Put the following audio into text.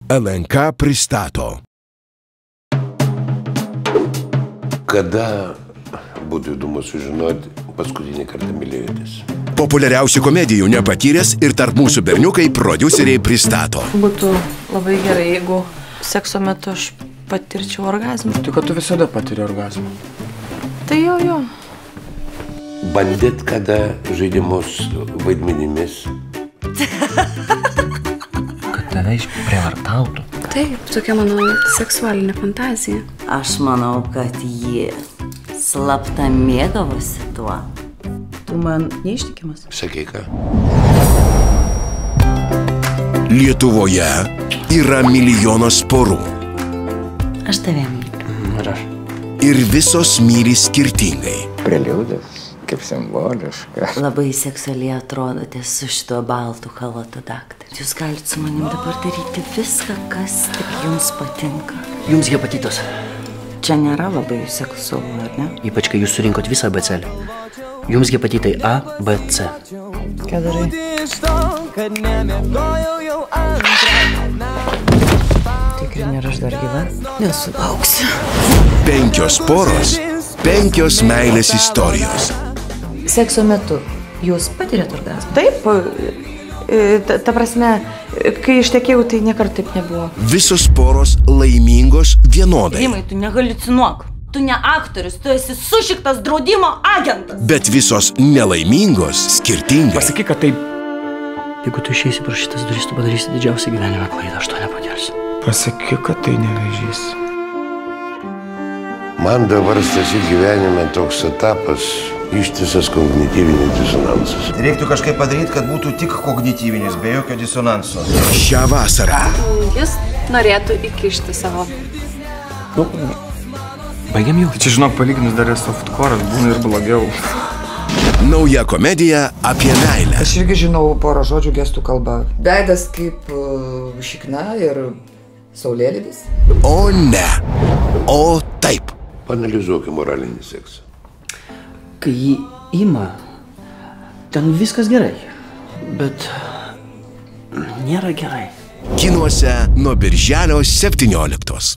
LNK pristato. Kada būtų įdomu sužinoti, paskutinį kartą mylėjotės? Populiariausių komedijų nepatyręs ir tarp mūsų berniukai prodiuseriai pristato. Būtų labai gerai, jeigu sekso metu aš patirčiau orgazmą. Tai kad tu visada patiri orgazmą. Tai jo. Bandėt kada žaidimus vaidmenimis? Kad tave išprievartautų. Taip, tokia mano seksualinė fantazija. Aš manau, kad ji slapta mėgavosi tuo. Tu man neištikimas. Sakei ką? Lietuvoje yra milijonas porų. Aš tave myliu. Ir aš. Ir visos myli skirtingai. Preliudas, kaip simboliška. Labai seksualiai atrodote su šituo baltu chalatu, daktare. Jūs galite su manim dabar daryti viską, kas tik jums patinka. Jums hepatitas. Čia nėra labai seksualu, ar ne? Ypač, kai jūs surinkot visą abėcėlę. Jums hepatitai A, B, C. Ką darai? Tikrini, ar aš dar gyva? Nesulauksiu. 5 poros, 5 meilės istorijos. Sekso metu jūs patirėt orgazmą? Taip, ta prasme, kai ištekėjau, tai niekart taip nebuvo. Visos poros laimingos vienodai. Rimai, tu negaliucinuok. Tu ne aktorius, tu esi sušiktas draudimo agentas. Bet visos nelaimingos skirtingai. Pasakyk, kad taip. Jeigu tu išeisi pro šitas duris, tu padarysi didžiausią gyvenime klaidą, aš to nepakelsiu. Pasakyk, kad tai nevėžys. Man dabar Stasy gyvenime toks etapas, ištisas kognityvinis disonansas. Reiktų kažkaip padaryti, kad būtų tik kognityvinis, be jokio disonanso. Šią vasarą Jis norėtų įkišti savo. Baigiam jau. Čia, žinok, palyginus dar softcore'as būna ir blogiau. nauja komedija apie meilę. Aš irgi žinau porą žodžių gestų kalbą. Veidas kaip šikna ir saulėlydis. O ne, o taip. Paanalizuokim moralinį seksą. Kai jį ima, ten viskas gerai, bet nėra gerai. Kinuose nuo birželio 17.